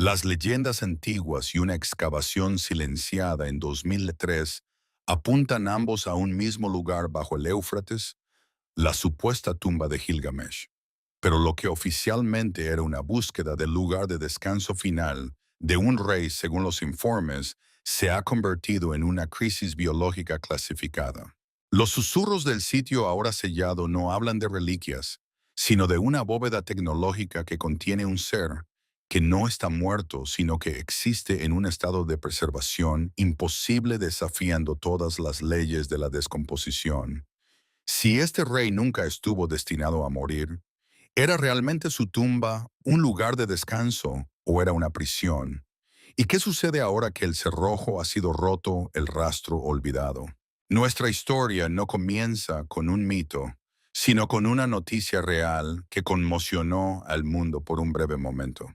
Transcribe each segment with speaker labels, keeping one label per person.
Speaker 1: Las leyendas antiguas y una excavación silenciada en 2003 apuntan ambos a un mismo lugar bajo el Éufrates, la supuesta tumba de Gilgamesh. Pero lo que oficialmente era una búsqueda del lugar de descanso final de un rey según los informes, se ha convertido en una crisis biológica clasificada. Los susurros del sitio ahora sellado no hablan de reliquias, sino de una bóveda tecnológica que contiene un ser que no está muerto, sino que existe en un estado de preservación imposible desafiando todas las leyes de la descomposición. Si este rey nunca estuvo destinado a morir, ¿era realmente su tumba un lugar de descanso o era una prisión? ¿Y qué sucede ahora que el cerrojo ha sido roto, el rastro olvidado? Nuestra historia no comienza con un mito, sino con una noticia real que conmocionó al mundo por un breve momento.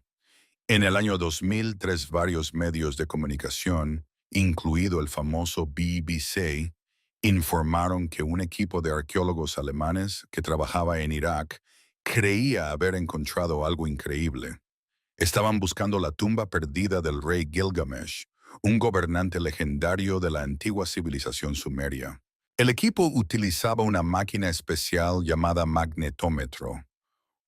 Speaker 1: En el año 2003, varios medios de comunicación, incluido el famoso BBC, informaron que un equipo de arqueólogos alemanes que trabajaba en Irak creía haber encontrado algo increíble. Estaban buscando la tumba perdida del rey Gilgamesh, un gobernante legendario de la antigua civilización sumeria. El equipo utilizaba una máquina especial llamada magnetómetro,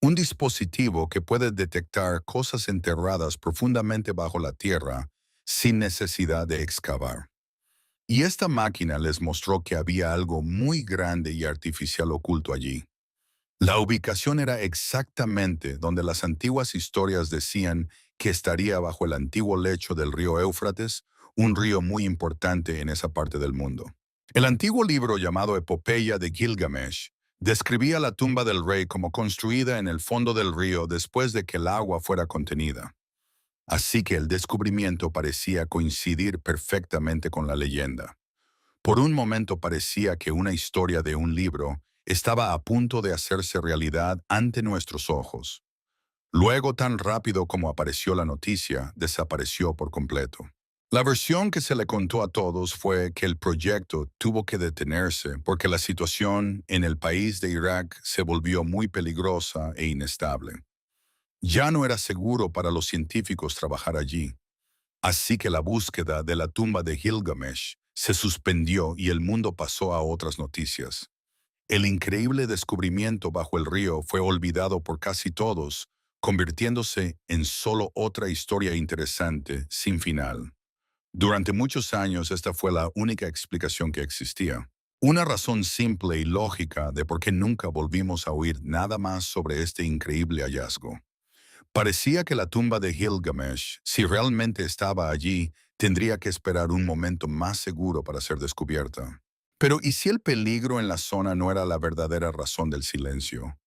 Speaker 1: un dispositivo que puede detectar cosas enterradas profundamente bajo la tierra sin necesidad de excavar. Y esta máquina les mostró que había algo muy grande y artificial oculto allí. La ubicación era exactamente donde las antiguas historias decían que estaría bajo el antiguo lecho del río Éufrates, un río muy importante en esa parte del mundo. El antiguo libro llamado Epopeya de Gilgamesh describía la tumba del rey como construida en el fondo del río después de que el agua fuera contenida. Así que el descubrimiento parecía coincidir perfectamente con la leyenda. Por un momento parecía que una historia de un libro estaba a punto de hacerse realidad ante nuestros ojos. Luego, tan rápido como apareció la noticia, desapareció por completo. La versión que se le contó a todos fue que el proyecto tuvo que detenerse porque la situación en el país de Irak se volvió muy peligrosa e inestable. Ya no era seguro para los científicos trabajar allí, así que la búsqueda de la tumba de Gilgamesh se suspendió y el mundo pasó a otras noticias. El increíble descubrimiento bajo el río fue olvidado por casi todos, convirtiéndose en solo otra historia interesante sin final. Durante muchos años esta fue la única explicación que existía. Una razón simple y lógica de por qué nunca volvimos a oír nada más sobre este increíble hallazgo. Parecía que la tumba de Gilgamesh, si realmente estaba allí, tendría que esperar un momento más seguro para ser descubierta. Pero ¿y si el peligro en la zona no era la verdadera razón del silencio?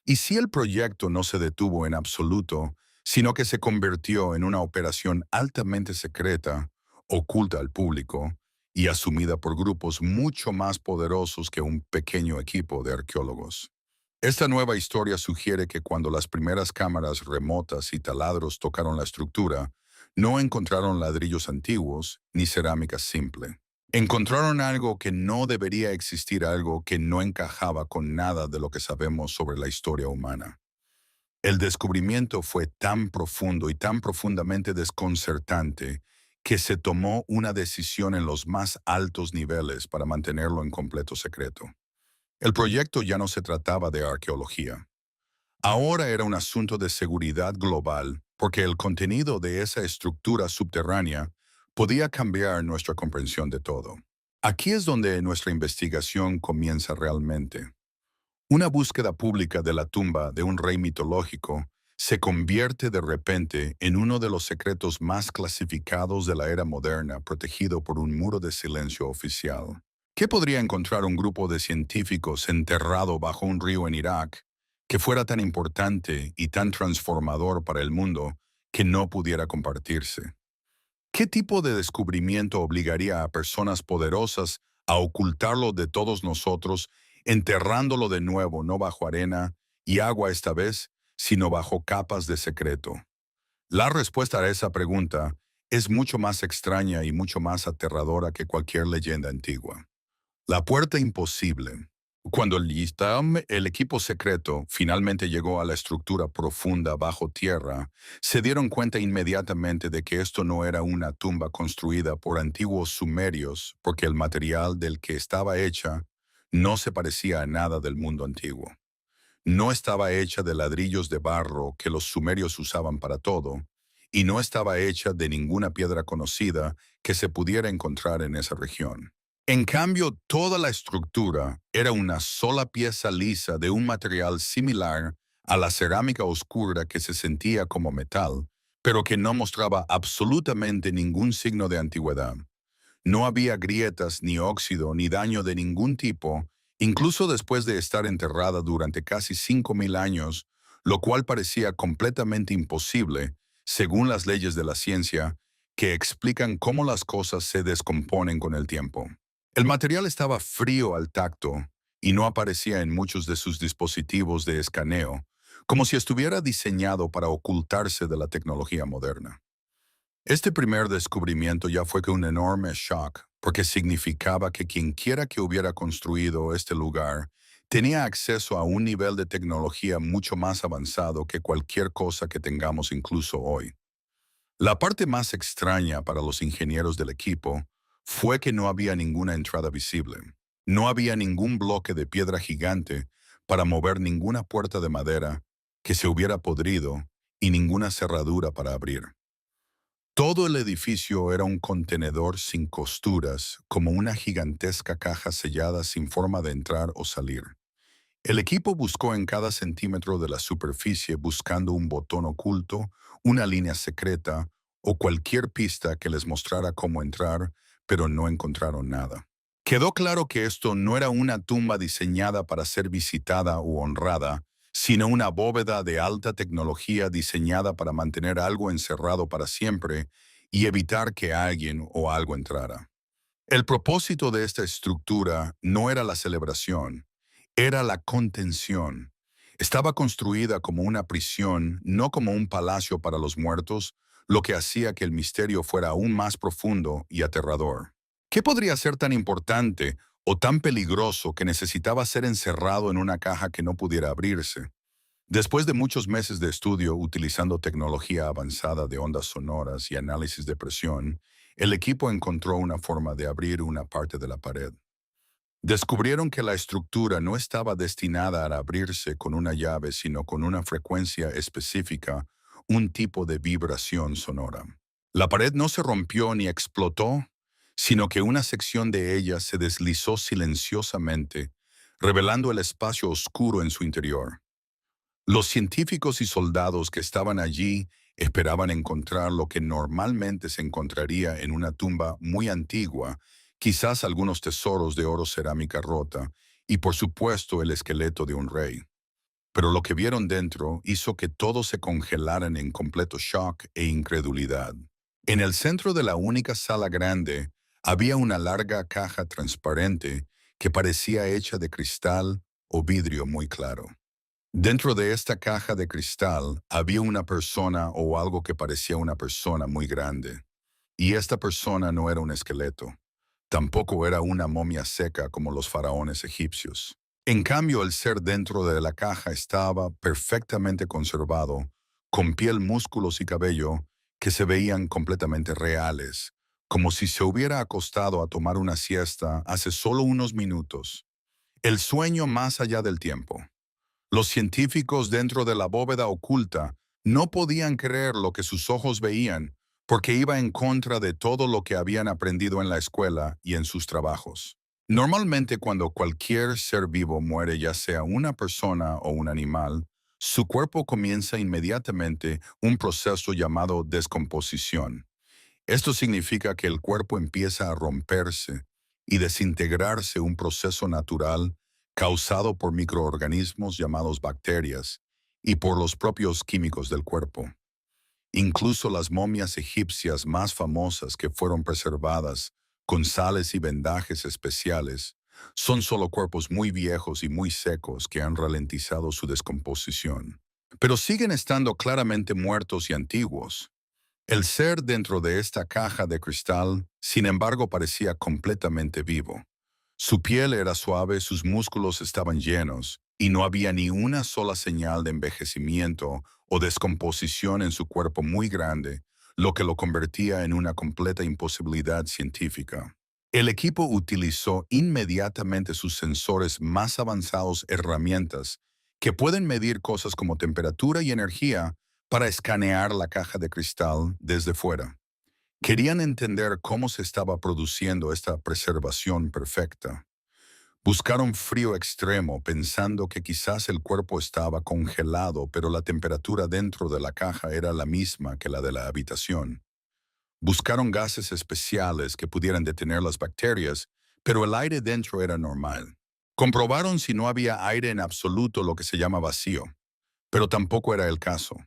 Speaker 1: ¿Y si el proyecto no se detuvo en absoluto, sino que se convirtió en una operación altamente secreta, oculta al público y asumida por grupos mucho más poderosos que un pequeño equipo de arqueólogos? Esta nueva historia sugiere que cuando las primeras cámaras remotas y taladros tocaron la estructura, no encontraron ladrillos antiguos ni cerámica simple. Encontraron algo que no debería existir, algo que no encajaba con nada de lo que sabemos sobre la historia humana. El descubrimiento fue tan profundo y tan profundamente desconcertante que se tomó una decisión en los más altos niveles para mantenerlo en completo secreto. El proyecto ya no se trataba de arqueología. Ahora era un asunto de seguridad global, porque el contenido de esa estructura subterránea podía cambiar nuestra comprensión de todo. Aquí es donde nuestra investigación comienza realmente. Una búsqueda pública de la tumba de un rey mitológico se convierte de repente en uno de los secretos más clasificados de la era moderna, protegido por un muro de silencio oficial. ¿Qué podría encontrar un grupo de científicos enterrado bajo un río en Irak que fuera tan importante y tan transformador para el mundo que no pudiera compartirse? ¿Qué tipo de descubrimiento obligaría a personas poderosas a ocultarlo de todos nosotros, enterrándolo de nuevo, no bajo arena y agua esta vez, sino bajo capas de secreto? La respuesta a esa pregunta es mucho más extraña y mucho más aterradora que cualquier leyenda antigua. La puerta imposible. Cuando el equipo secreto finalmente llegó a la estructura profunda bajo tierra, se dieron cuenta inmediatamente de que esto no era una tumba construida por antiguos sumerios, porque el material del que estaba hecha no se parecía a nada del mundo antiguo. No estaba hecha de ladrillos de barro que los sumerios usaban para todo, y no estaba hecha de ninguna piedra conocida que se pudiera encontrar en esa región. En cambio, toda la estructura era una sola pieza lisa de un material similar a la cerámica oscura que se sentía como metal, pero que no mostraba absolutamente ningún signo de antigüedad. No había grietas, ni óxido, ni daño de ningún tipo, incluso después de estar enterrada durante casi 5.000 años, lo cual parecía completamente imposible, según las leyes de la ciencia, que explican cómo las cosas se descomponen con el tiempo. El material estaba frío al tacto y no aparecía en muchos de sus dispositivos de escaneo, como si estuviera diseñado para ocultarse de la tecnología moderna. Este primer descubrimiento ya fue que un enorme shock, porque significaba que quienquiera que hubiera construido este lugar tenía acceso a un nivel de tecnología mucho más avanzado que cualquier cosa que tengamos incluso hoy. La parte más extraña para los ingenieros del equipo fue que no había ninguna entrada visible. No había ningún bloque de piedra gigante para mover ninguna puerta de madera que se hubiera podrido y ninguna cerradura para abrir. Todo el edificio era un contenedor sin costuras, como una gigantesca caja sellada sin forma de entrar o salir. El equipo buscó en cada centímetro de la superficie buscando un botón oculto, una línea secreta o cualquier pista que les mostrara cómo entrar, pero no encontraron nada. Quedó claro que esto no era una tumba diseñada para ser visitada u honrada, sino una bóveda de alta tecnología diseñada para mantener algo encerrado para siempre y evitar que alguien o algo entrara. El propósito de esta estructura no era la celebración, era la contención. Estaba construida como una prisión, no como un palacio para los muertos, lo que hacía que el misterio fuera aún más profundo y aterrador. ¿Qué podría ser tan importante o tan peligroso que necesitaba ser encerrado en una caja que no pudiera abrirse? Después de muchos meses de estudio utilizando tecnología avanzada de ondas sonoras y análisis de presión, el equipo encontró una forma de abrir una parte de la pared. Descubrieron que la estructura no estaba destinada a abrirse con una llave, sino con una frecuencia específica, un tipo de vibración sonora. La pared no se rompió ni explotó, sino que una sección de ella se deslizó silenciosamente, revelando el espacio oscuro en su interior. Los científicos y soldados que estaban allí esperaban encontrar lo que normalmente se encontraría en una tumba muy antigua, quizás algunos tesoros de oro cerámica rota y por supuesto el esqueleto de un rey. Pero lo que vieron dentro hizo que todos se congelaran en completo shock e incredulidad. En el centro de la única sala grande había una larga caja transparente que parecía hecha de cristal o vidrio muy claro. Dentro de esta caja de cristal había una persona o algo que parecía una persona muy grande. Y esta persona no era un esqueleto. Tampoco era una momia seca como los faraones egipcios. En cambio, el ser dentro de la caja estaba perfectamente conservado, con piel, músculos y cabello que se veían completamente reales, como si se hubiera acostado a tomar una siesta hace solo unos minutos. El sueño más allá del tiempo. Los científicos dentro de la bóveda oculta no podían creer lo que sus ojos veían, porque iba en contra de todo lo que habían aprendido en la escuela y en sus trabajos. Normalmente cuando cualquier ser vivo muere, ya sea una persona o un animal, su cuerpo comienza inmediatamente un proceso llamado descomposición. Esto significa que el cuerpo empieza a romperse y desintegrarse, un proceso natural causado por microorganismos llamados bacterias y por los propios químicos del cuerpo. Incluso las momias egipcias más famosas que fueron preservadas con sales y vendajes especiales son solo cuerpos muy viejos y muy secos que han ralentizado su descomposición. Pero siguen estando claramente muertos y antiguos. El ser dentro de esta caja de cristal, sin embargo, parecía completamente vivo. Su piel era suave, sus músculos estaban llenos, y no había ni una sola señal de envejecimiento o descomposición en su cuerpo muy grande, lo que lo convertía en una completa imposibilidad científica. El equipo utilizó inmediatamente sus sensores más avanzados herramientas que pueden medir cosas como temperatura y energía para escanear la caja de cristal desde fuera. Querían entender cómo se estaba produciendo esta preservación perfecta. Buscaron frío extremo pensando que quizás el cuerpo estaba congelado, pero la temperatura dentro de la caja era la misma que la de la habitación. Buscaron gases especiales que pudieran detener las bacterias, pero el aire dentro era normal. Comprobaron si no había aire en absoluto, lo que se llama vacío, pero tampoco era el caso.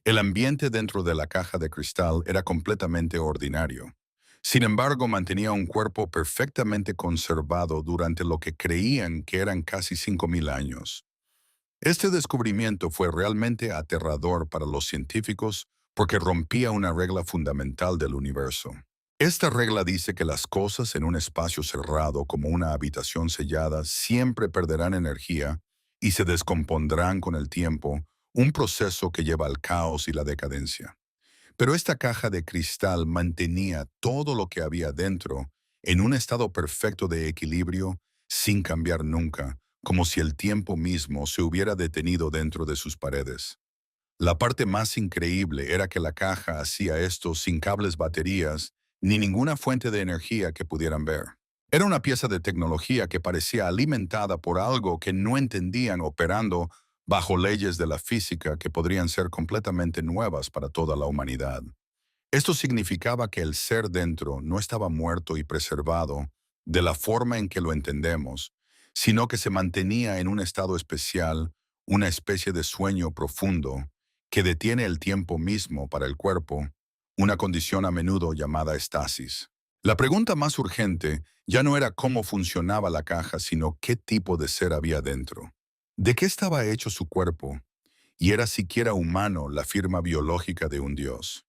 Speaker 1: El ambiente dentro de la caja de cristal era completamente ordinario. Sin embargo, mantenía un cuerpo perfectamente conservado durante lo que creían que eran casi 5.000 años. Este descubrimiento fue realmente aterrador para los científicos porque rompía una regla fundamental del universo. Esta regla dice que las cosas en un espacio cerrado como una habitación sellada siempre perderán energía y se descompondrán con el tiempo, un proceso que lleva al caos y la decadencia. Pero esta caja de cristal mantenía todo lo que había dentro en un estado perfecto de equilibrio sin cambiar nunca, como si el tiempo mismo se hubiera detenido dentro de sus paredes. La parte más increíble era que la caja hacía esto sin cables, baterías, ni ninguna fuente de energía que pudieran ver. Era una pieza de tecnología que parecía alimentada por algo que no entendían, operando bajo leyes de la física que podrían ser completamente nuevas para toda la humanidad. Esto significaba que el ser dentro no estaba muerto y preservado de la forma en que lo entendemos, sino que se mantenía en un estado especial, una especie de sueño profundo que detiene el tiempo mismo para el cuerpo, una condición a menudo llamada estasis. La pregunta más urgente ya no era cómo funcionaba la caja, sino qué tipo de ser había dentro. ¿De qué estaba hecho su cuerpo? ¿Y era siquiera humano la firma biológica de un dios?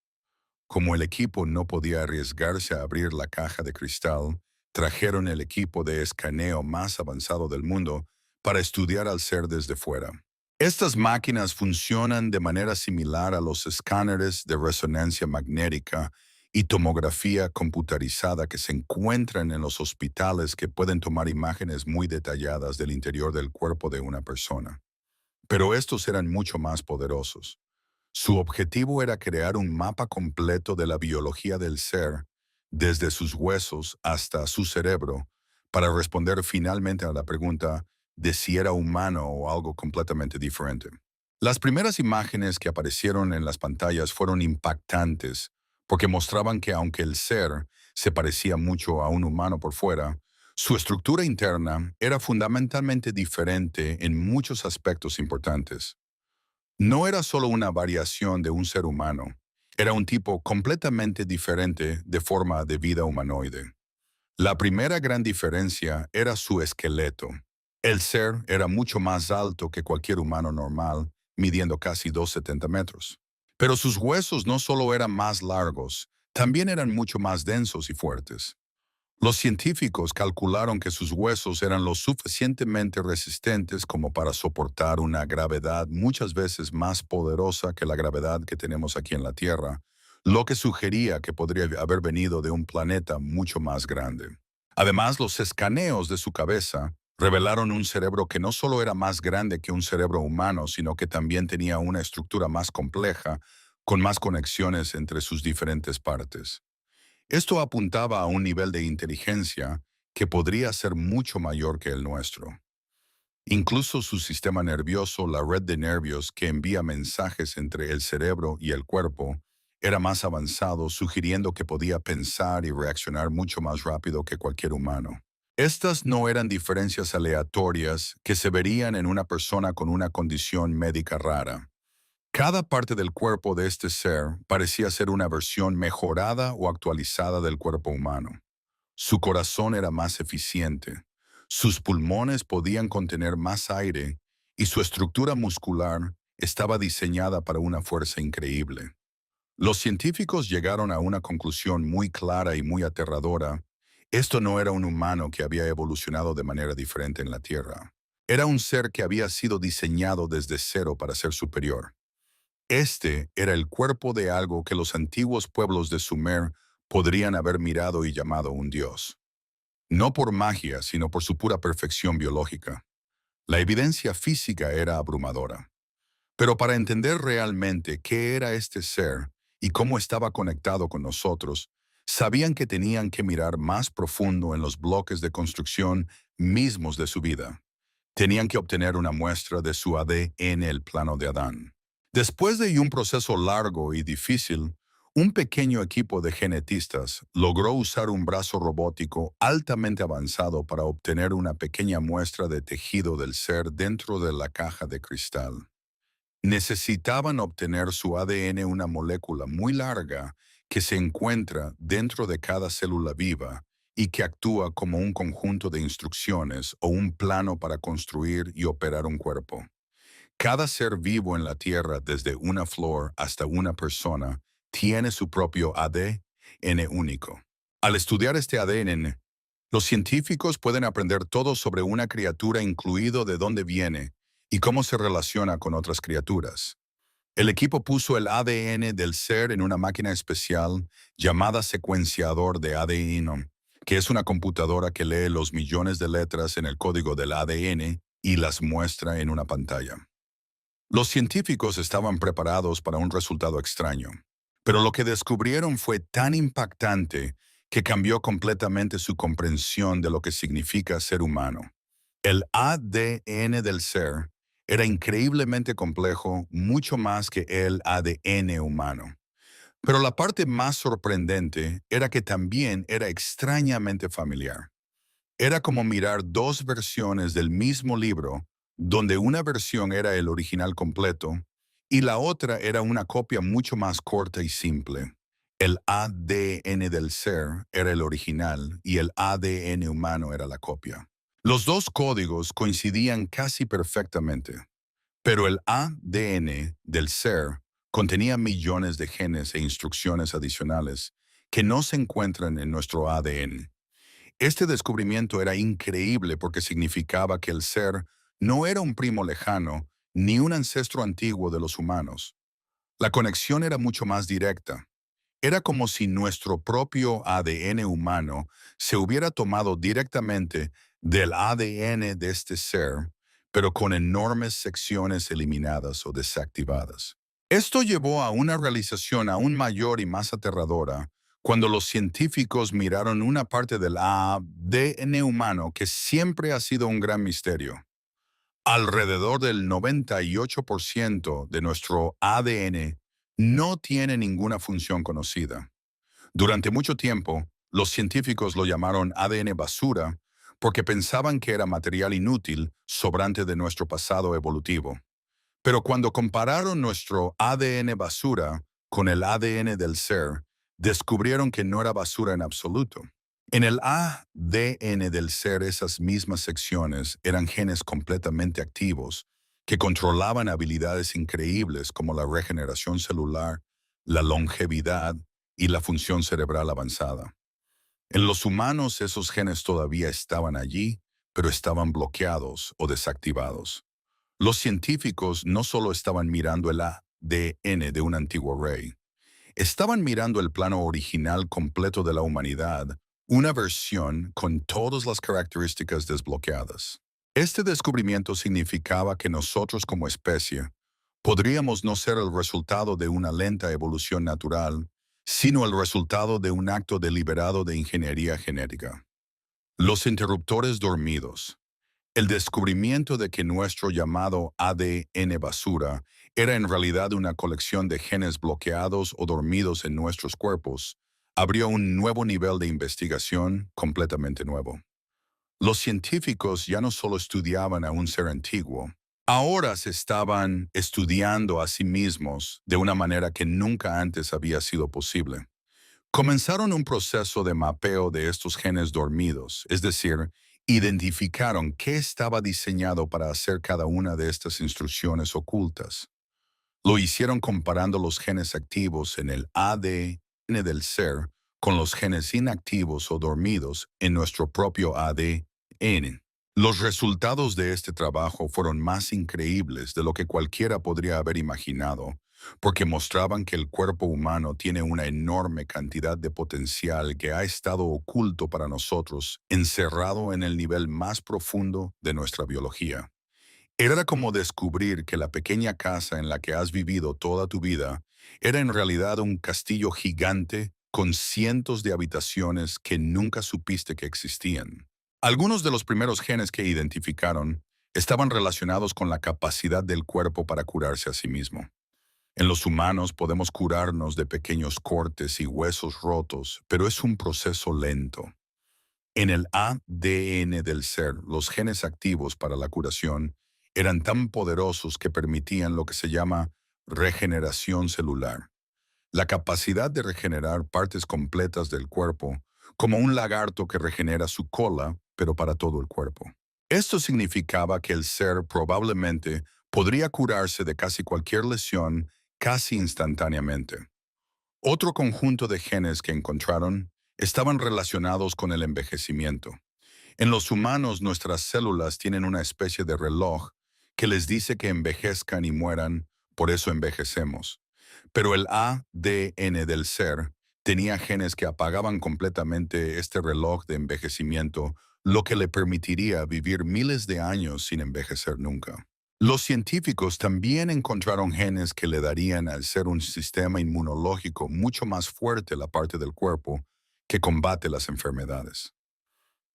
Speaker 1: Como el equipo no podía arriesgarse a abrir la caja de cristal, trajeron el equipo de escaneo más avanzado del mundo para estudiar al ser desde fuera. Estas máquinas funcionan de manera similar a los escáneres de resonancia magnética y tomografía computarizada que se encuentran en los hospitales, que pueden tomar imágenes muy detalladas del interior del cuerpo de una persona. Pero estos eran mucho más poderosos. Su objetivo era crear un mapa completo de la biología del ser, desde sus huesos hasta su cerebro, para responder finalmente a la pregunta de si era humano o algo completamente diferente. Las primeras imágenes que aparecieron en las pantallas fueron impactantes, porque mostraban que aunque el ser se parecía mucho a un humano por fuera, su estructura interna era fundamentalmente diferente en muchos aspectos importantes. No era solo una variación de un ser humano, era un tipo completamente diferente de forma de vida humanoide. La primera gran diferencia era su esqueleto. El ser era mucho más alto que cualquier humano normal, midiendo casi 2,70 metros. Pero sus huesos no solo eran más largos, también eran mucho más densos y fuertes. Los científicos calcularon que sus huesos eran lo suficientemente resistentes como para soportar una gravedad muchas veces más poderosa que la gravedad que tenemos aquí en la Tierra, lo que sugería que podría haber venido de un planeta mucho más grande. Además, los escaneos de su cabeza revelaron un cerebro que no solo era más grande que un cerebro humano, sino que también tenía una estructura más compleja, con más conexiones entre sus diferentes partes. Esto apuntaba a un nivel de inteligencia que podría ser mucho mayor que el nuestro. Incluso su sistema nervioso, la red de nervios que envía mensajes entre el cerebro y el cuerpo, era más avanzado, sugiriendo que podía pensar y reaccionar mucho más rápido que cualquier humano. Estas no eran diferencias aleatorias que se verían en una persona con una condición médica rara. Cada parte del cuerpo de este ser parecía ser una versión mejorada o actualizada del cuerpo humano. Su corazón era más eficiente, sus pulmones podían contener más aire y su estructura muscular estaba diseñada para una fuerza increíble. Los científicos llegaron a una conclusión muy clara y muy aterradora. Esto no era un humano que había evolucionado de manera diferente en la Tierra. Era un ser que había sido diseñado desde cero para ser superior. Este era el cuerpo de algo que los antiguos pueblos de Sumer podrían haber mirado y llamado un dios. No por magia, sino por su pura perfección biológica. La evidencia física era abrumadora. Pero para entender realmente qué era este ser y cómo estaba conectado con nosotros, sabían que tenían que mirar más profundo en los bloques de construcción mismos de su vida. Tenían que obtener una muestra de su ADN en el plano de Adán. Después de un proceso largo y difícil, un pequeño equipo de genetistas logró usar un brazo robótico altamente avanzado para obtener una pequeña muestra de tejido del ser dentro de la caja de cristal. Necesitaban obtener su ADN, una molécula muy larga que se encuentra dentro de cada célula viva y que actúa como un conjunto de instrucciones o un plano para construir y operar un cuerpo. Cada ser vivo en la Tierra, desde una flor hasta una persona, tiene su propio ADN único. Al estudiar este ADN, los científicos pueden aprender todo sobre una criatura, incluido de dónde viene y cómo se relaciona con otras criaturas. El equipo puso el ADN del ser en una máquina especial llamada secuenciador de ADN, que es una computadora que lee los millones de letras en el código del ADN y las muestra en una pantalla. Los científicos estaban preparados para un resultado extraño, pero lo que descubrieron fue tan impactante que cambió completamente su comprensión de lo que significa ser humano. El ADN del ser era increíblemente complejo, mucho más que el ADN humano. Pero la parte más sorprendente era que también era extrañamente familiar. Era como mirar dos versiones del mismo libro, donde una versión era el original completo y la otra era una copia mucho más corta y simple. El ADN del ser era el original y el ADN humano era la copia. Los dos códigos coincidían casi perfectamente, pero el ADN del ser contenía millones de genes e instrucciones adicionales que no se encuentran en nuestro ADN. Este descubrimiento era increíble porque significaba que el ser no era un primo lejano ni un ancestro antiguo de los humanos. La conexión era mucho más directa. Era como si nuestro propio ADN humano se hubiera tomado directamente del ADN de este ser, pero con enormes secciones eliminadas o desactivadas. Esto llevó a una realización aún mayor y más aterradora cuando los científicos miraron una parte del ADN humano que siempre ha sido un gran misterio. Alrededor del 98% de nuestro ADN no tiene ninguna función conocida. Durante mucho tiempo, los científicos lo llamaron ADN basura porque pensaban que era material inútil sobrante de nuestro pasado evolutivo. Pero cuando compararon nuestro ADN basura con el ADN del ser, descubrieron que no era basura en absoluto. En el ADN del ser, esas mismas secciones eran genes completamente activos que controlaban habilidades increíbles como la regeneración celular, la longevidad y la función cerebral avanzada. En los humanos esos genes todavía estaban allí, pero estaban bloqueados o desactivados. Los científicos no solo estaban mirando el ADN de un antiguo rey, estaban mirando el plano original completo de la humanidad, una versión con todas las características desbloqueadas. Este descubrimiento significaba que nosotros como especie podríamos no ser el resultado de una lenta evolución natural, sino el resultado de un acto deliberado de ingeniería genética. Los interruptores dormidos. El descubrimiento de que nuestro llamado ADN basura era en realidad una colección de genes bloqueados o dormidos en nuestros cuerpos abrió un nuevo nivel de investigación completamente nuevo. Los científicos ya no solo estudiaban a un ser antiguo, ahora se estaban estudiando a sí mismos de una manera que nunca antes había sido posible. Comenzaron un proceso de mapeo de estos genes dormidos, es decir, identificaron qué estaba diseñado para hacer cada una de estas instrucciones ocultas. Lo hicieron comparando los genes activos en el ADN del ser con los genes inactivos o dormidos en nuestro propio ADN. Los resultados de este trabajo fueron más increíbles de lo que cualquiera podría haber imaginado, porque mostraban que el cuerpo humano tiene una enorme cantidad de potencial que ha estado oculto para nosotros, encerrado en el nivel más profundo de nuestra biología. Era como descubrir que la pequeña casa en la que has vivido toda tu vida era en realidad un castillo gigante con cientos de habitaciones que nunca supiste que existían. Algunos de los primeros genes que identificaron estaban relacionados con la capacidad del cuerpo para curarse a sí mismo. En los humanos podemos curarnos de pequeños cortes y huesos rotos, pero es un proceso lento. En el ADN del ser, los genes activos para la curación eran tan poderosos que permitían lo que se llama regeneración celular, la capacidad de regenerar partes completas del cuerpo, como un lagarto que regenera su cola, pero para todo el cuerpo. Esto significaba que el ser probablemente podría curarse de casi cualquier lesión casi instantáneamente. Otro conjunto de genes que encontraron estaban relacionados con el envejecimiento. En los humanos, nuestras células tienen una especie de reloj que les dice que envejezcan y mueran, por eso envejecemos. Pero el ADN del ser tenía genes que apagaban completamente este reloj de envejecimiento, lo que le permitiría vivir miles de años sin envejecer nunca. Los científicos también encontraron genes que le darían al ser un sistema inmunológico mucho más fuerte la parte del cuerpo que combate las enfermedades.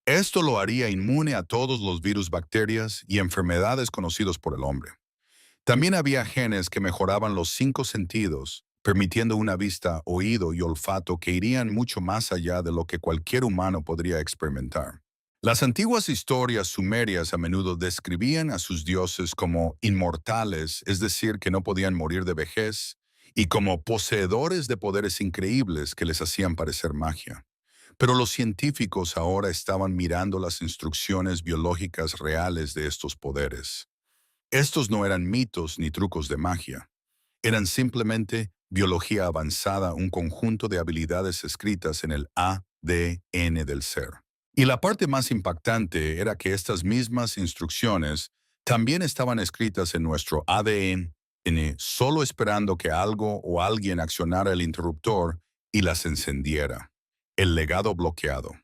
Speaker 1: Esto lo haría inmune a todos los virus, bacterias y enfermedades conocidos por el hombre. También había genes que mejoraban los 5 sentidos, permitiendo una vista, oído y olfato que irían mucho más allá de lo que cualquier humano podría experimentar. Las antiguas historias sumerias a menudo describían a sus dioses como inmortales, es decir, que no podían morir de vejez, y como poseedores de poderes increíbles que les hacían parecer magia. Pero los científicos ahora estaban mirando las instrucciones biológicas reales de estos poderes. Estos no eran mitos ni trucos de magia. Eran simplemente biología avanzada, un conjunto de habilidades escritas en el ADN del ser. Y la parte más impactante era que estas mismas instrucciones también estaban escritas en nuestro ADN, solo esperando que algo o alguien accionara el interruptor y las encendiera. El legado bloqueado.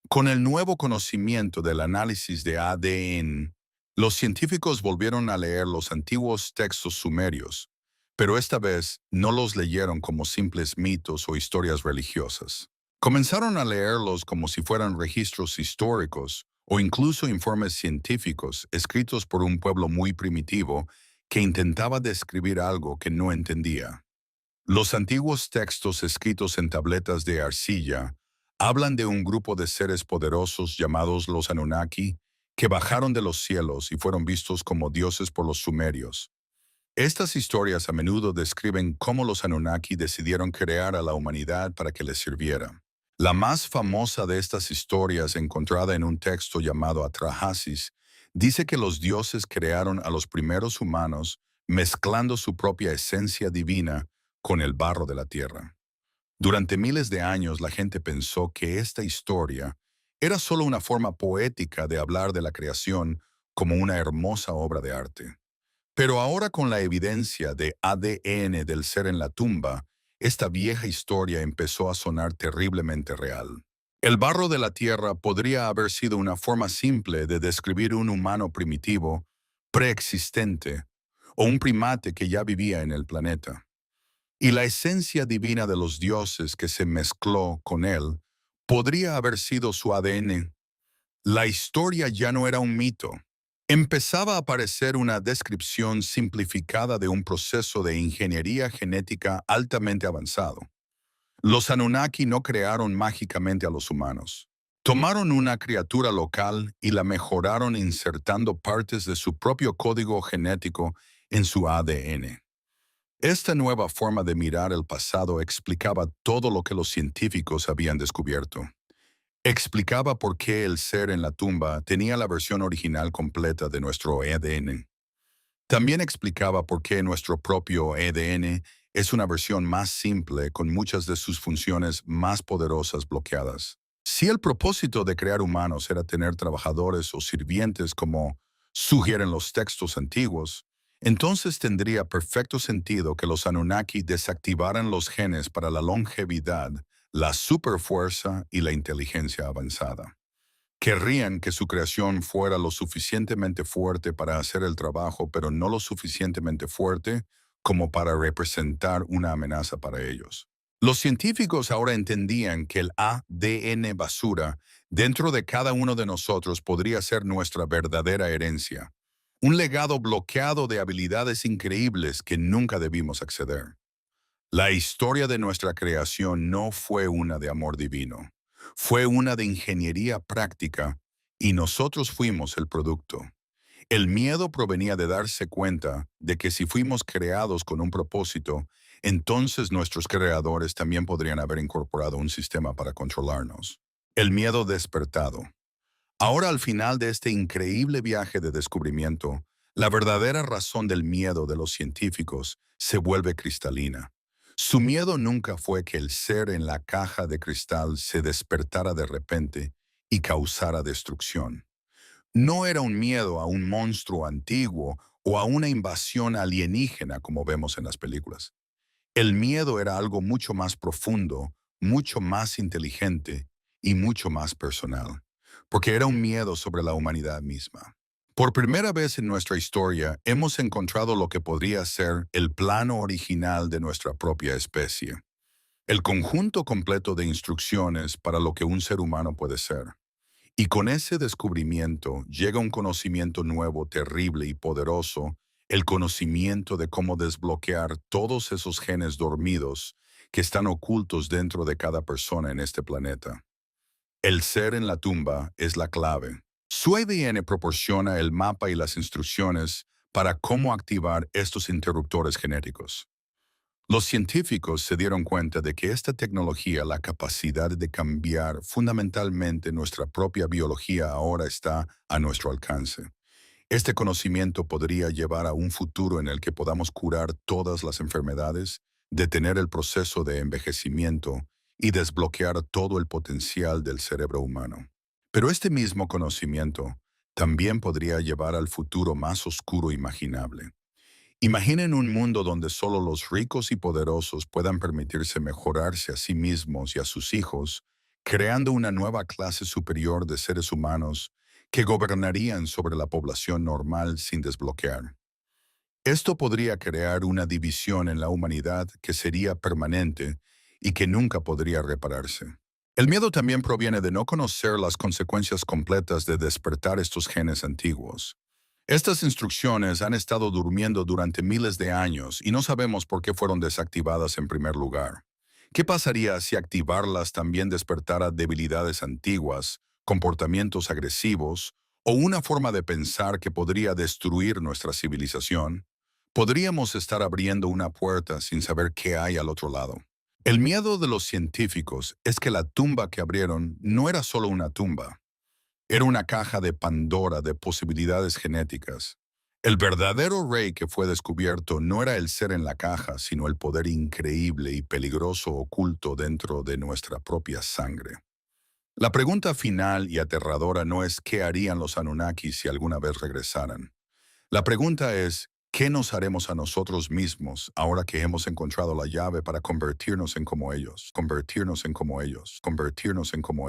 Speaker 1: Con el nuevo conocimiento del análisis de ADN, los científicos volvieron a leer los antiguos textos sumerios, pero esta vez no los leyeron como simples mitos o historias religiosas. Comenzaron a leerlos como si fueran registros históricos o incluso informes científicos escritos por un pueblo muy primitivo que intentaba describir algo que no entendía. Los antiguos textos escritos en tabletas de arcilla hablan de un grupo de seres poderosos llamados los Anunnaki que bajaron de los cielos y fueron vistos como dioses por los sumerios. Estas historias a menudo describen cómo los Anunnaki decidieron crear a la humanidad para que les sirviera. La más famosa de estas historias, encontrada en un texto llamado Atrahasis, dice que los dioses crearon a los primeros humanos mezclando su propia esencia divina con el barro de la tierra. Durante miles de años la gente pensó que esta historia era solo una forma poética de hablar de la creación como una hermosa obra de arte. Pero ahora con la evidencia de ADN del ser en la tumba, esta vieja historia empezó a sonar terriblemente real. El barro de la tierra podría haber sido una forma simple de describir un humano primitivo, preexistente, o un primate que ya vivía en el planeta. Y la esencia divina de los dioses que se mezcló con él podría haber sido su ADN. La historia ya no era un mito. Empezaba a aparecer una descripción simplificada de un proceso de ingeniería genética altamente avanzado. Los Anunnaki no crearon mágicamente a los humanos. Tomaron una criatura local y la mejoraron insertando partes de su propio código genético en su ADN. Esta nueva forma de mirar el pasado explicaba todo lo que los científicos habían descubierto. Explicaba por qué el ser en la tumba tenía la versión original completa de nuestro ADN. También explicaba por qué nuestro propio ADN es una versión más simple con muchas de sus funciones más poderosas bloqueadas. Si el propósito de crear humanos era tener trabajadores o sirvientes como sugieren los textos antiguos, entonces tendría perfecto sentido que los Anunnaki desactivaran los genes para la longevidad, la superfuerza y la inteligencia avanzada. Querrían que su creación fuera lo suficientemente fuerte para hacer el trabajo, pero no lo suficientemente fuerte como para representar una amenaza para ellos. Los científicos ahora entendían que el ADN basura dentro de cada uno de nosotros podría ser nuestra verdadera herencia, un legado bloqueado de habilidades increíbles que nunca debimos acceder. La historia de nuestra creación no fue una de amor divino, fue una de ingeniería práctica y nosotros fuimos el producto. El miedo provenía de darse cuenta de que si fuimos creados con un propósito, entonces nuestros creadores también podrían haber incorporado un sistema para controlarnos. El miedo despertado. Ahora al final de este increíble viaje de descubrimiento, la verdadera razón del miedo de los científicos se vuelve cristalina. Su miedo nunca fue que el ser en la caja de cristal se despertara de repente y causara destrucción. No era un miedo a un monstruo antiguo o a una invasión alienígena como vemos en las películas. El miedo era algo mucho más profundo, mucho más inteligente y mucho más personal, porque era un miedo sobre la humanidad misma. Por primera vez en nuestra historia hemos encontrado lo que podría ser el plano original de nuestra propia especie, el conjunto completo de instrucciones para lo que un ser humano puede ser. Y con ese descubrimiento llega un conocimiento nuevo, terrible y poderoso, el conocimiento de cómo desbloquear todos esos genes dormidos que están ocultos dentro de cada persona en este planeta. El ser en la tumba es la clave. Su ADN proporciona el mapa y las instrucciones para cómo activar estos interruptores genéticos. Los científicos se dieron cuenta de que esta tecnología, la capacidad de cambiar fundamentalmente nuestra propia biología, ahora está a nuestro alcance. Este conocimiento podría llevar a un futuro en el que podamos curar todas las enfermedades, detener el proceso de envejecimiento y desbloquear todo el potencial del cerebro humano. Pero este mismo conocimiento también podría llevar al futuro más oscuro imaginable. Imaginen un mundo donde solo los ricos y poderosos puedan permitirse mejorarse a sí mismos y a sus hijos, creando una nueva clase superior de seres humanos que gobernarían sobre la población normal sin desbloquear. Esto podría crear una división en la humanidad que sería permanente y que nunca podría repararse. El miedo también proviene de no conocer las consecuencias completas de despertar estos genes antiguos. Estas instrucciones han estado durmiendo durante miles de años y no sabemos por qué fueron desactivadas en primer lugar. ¿Qué pasaría si activarlas también despertara debilidades antiguas, comportamientos agresivos o una forma de pensar que podría destruir nuestra civilización? Podríamos estar abriendo una puerta sin saber qué hay al otro lado. El miedo de los científicos es que la tumba que abrieron no era solo una tumba. Era una caja de Pandora de posibilidades genéticas. El verdadero rey que fue descubierto no era el ser en la caja, sino el poder increíble y peligroso oculto dentro de nuestra propia sangre. La pregunta final y aterradora no es qué harían los Anunnakis si alguna vez regresaran. La pregunta es, ¿qué nos haremos a nosotros mismos ahora que hemos encontrado la llave para convertirnos en como ellos, convertirnos en como ellos, convertirnos en como ellos?